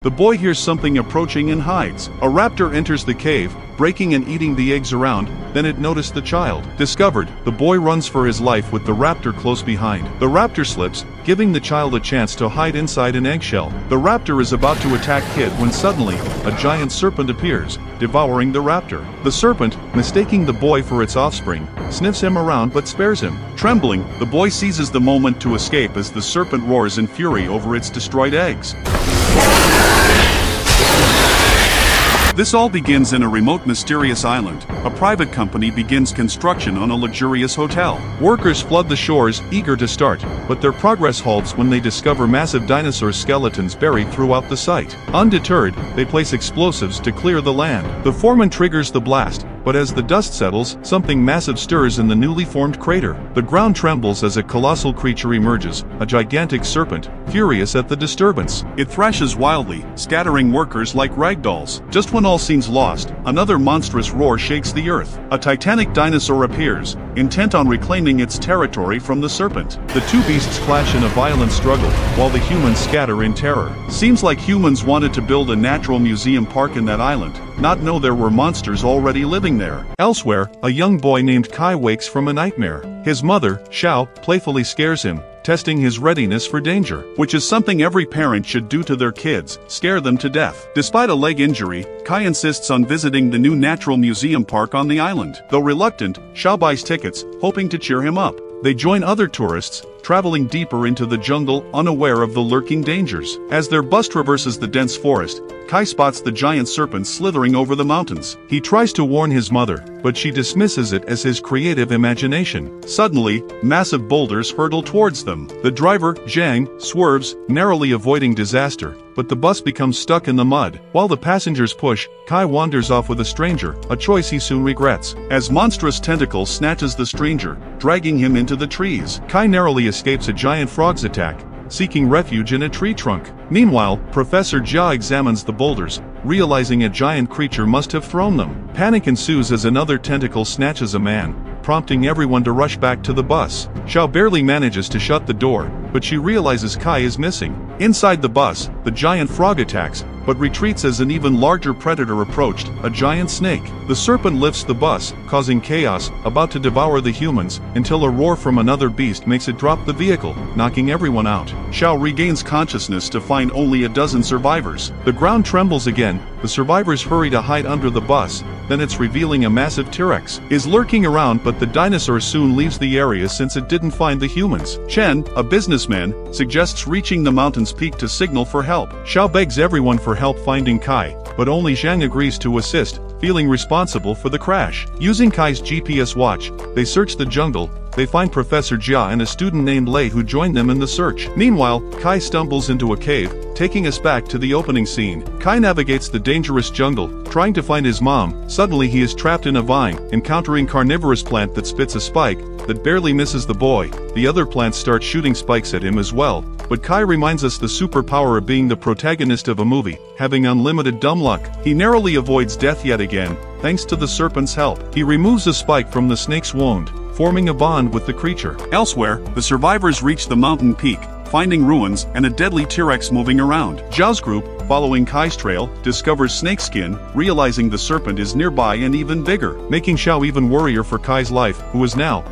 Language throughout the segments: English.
The boy hears something approaching and hides. A raptor enters the cave, breaking and eating the eggs around, then it noticed the child. Discovered, the boy runs for his life with the raptor close behind. The raptor slips, giving the child a chance to hide inside an eggshell. The raptor is about to attack Kid when suddenly, a giant serpent appears, devouring the raptor. The serpent, mistaking the boy for its offspring, sniffs him around but spares him. Trembling, the boy seizes the moment to escape as the serpent roars in fury over its destroyed eggs. This all begins in a remote mysterious island. A private company begins construction on a luxurious hotel. Workers flood the shores, eager to start, but their progress halts when they discover massive dinosaur skeletons buried throughout the site. Undeterred, they place explosives to clear the land. The foreman triggers the blast, but as the dust settles, something massive stirs in the newly formed crater. The ground trembles as a colossal creature emerges, a gigantic serpent, furious at the disturbance. It thrashes wildly, scattering workers like ragdolls. Just when all seems lost, another monstrous roar shakes the earth. A titanic dinosaur appears, intent on reclaiming its territory from the serpent. The two beasts clash in a violent struggle, while the humans scatter in terror. Seems like humans wanted to build a natural museum park in that island, not know there were monsters already living there. Elsewhere, a young boy named Kai wakes from a nightmare. His mother, Xiao, playfully scares him, testing his readiness for danger, which is something every parent should do to their kids, scare them to death. Despite a leg injury, Kai insists on visiting the new natural museum park on the island. Though reluctant, Xiao buys tickets, hoping to cheer him up. They join other tourists, traveling deeper into the jungle, unaware of the lurking dangers. As their bus traverses the dense forest, Kai spots the giant serpent slithering over the mountains. He tries to warn his mother, but she dismisses it as his creative imagination. Suddenly, massive boulders hurtle towards them. The driver, Zhang, swerves, narrowly avoiding disaster, but the bus becomes stuck in the mud. While the passengers push, Kai wanders off with a stranger, a choice he soon regrets. As monstrous tentacles snatches the stranger, dragging him into the trees. Kai narrowly escapes a giant frog's attack, seeking refuge in a tree trunk. Meanwhile, Professor Jia examines the boulders, realizing a giant creature must have thrown them. Panic ensues as another tentacle snatches a man, prompting everyone to rush back to the bus. Xiao barely manages to shut the door, but she realizes Kai is missing. Inside the bus, the giant frog attacks, but retreats as an even larger predator approached, a giant snake. The serpent lifts the bus, causing chaos, about to devour the humans, until a roar from another beast makes it drop the vehicle, knocking everyone out. Xiao regains consciousness to find only a dozen survivors. The ground trembles again, the survivors hurry to hide under the bus, then it's revealing a massive T-Rex is lurking around, but the dinosaur soon leaves the area since it didn't find the humans. Chen, a businessman, suggests reaching the mountain's peak to signal for help. Xiao begs everyone for help finding Kai, but only Zhang agrees to assist, feeling responsible for the crash. Using Kai's GPS watch, they search the jungle. They find Professor Jia and a student named Lei who join them in the search. Meanwhile, Kai stumbles into a cave, taking us back to the opening scene. Kai navigates the dangerous jungle, trying to find his mom. Suddenly he is trapped in a vine, encountering carnivorous plant that spits a spike, that barely misses the boy. The other plants start shooting spikes at him as well, but Kai reminds us the superpower of being the protagonist of a movie, having unlimited dumb luck. He narrowly avoids death yet again, thanks to the serpent's help. He removes a spike from the snake's wound, forming a bond with the creature. Elsewhere, the survivors reach the mountain peak, finding ruins and a deadly T-Rex moving around. Zhao's group, following Kai's trail, discovers snakeskin, realizing the serpent is nearby and even bigger, making Xiao even worrier for Kai's life, who is now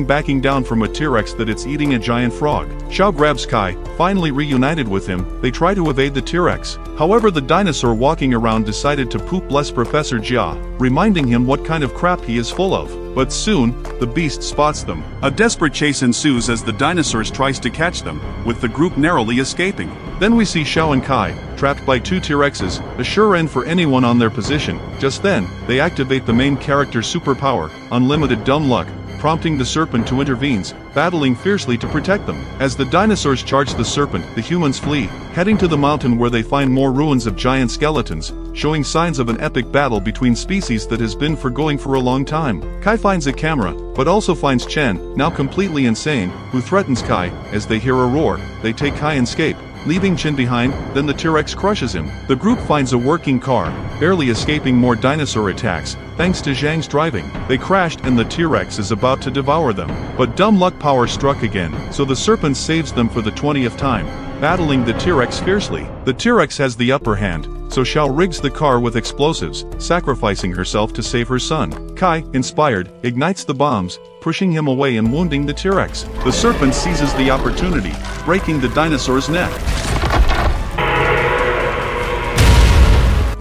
backing down from a T-Rex that it's eating a giant frog. Xiao grabs Kai, finally reunited with him. They try to evade the T-Rex. However, the dinosaur walking around decided to poop bless Professor Jia, reminding him what kind of crap he is full of. But soon, the beast spots them. A desperate chase ensues as the dinosaurs tries to catch them, with the group narrowly escaping. Then we see Xiao and Kai, trapped by two T-Rexes, a sure end for anyone on their position. Just then, they activate the main character's superpower, unlimited dumb luck, prompting the serpent to intervene, battling fiercely to protect them. As the dinosaurs charge the serpent, the humans flee, heading to the mountain where they find more ruins of giant skeletons, showing signs of an epic battle between species that has been going for a long time. Kai finds a camera, but also finds Chen, now completely insane, who threatens Kai. As they hear a roar, they take Kai and escape, leaving Chen behind. Then the T-Rex crushes him. The group finds a working car, barely escaping more dinosaur attacks, thanks to Zhang's driving. They crashed and the T-Rex is about to devour them. But dumb luck power struck again, so the serpent saves them for the 20th time. battling the T-Rex fiercely. The T-Rex has the upper hand, so Xiao rigs the car with explosives, sacrificing herself to save her son. Kai, inspired, ignites the bombs, pushing him away and wounding the T-Rex. The serpent seizes the opportunity, breaking the dinosaur's neck.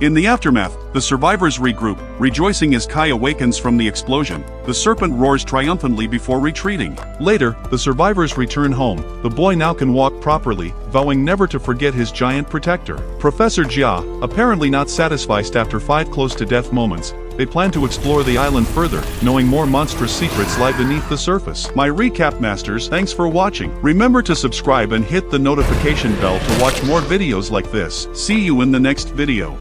In the aftermath, the survivors regroup, rejoicing as Kai awakens from the explosion. The serpent roars triumphantly before retreating. Later, the survivors return home. The boy now can walk properly, vowing never to forget his giant protector. Professor Jia, apparently not satisfied after 5 close-to-death moments, they plan to explore the island further, knowing more monstrous secrets lie beneath the surface. My recap masters, thanks for watching. Remember to subscribe and hit the notification bell to watch more videos like this. See you in the next video.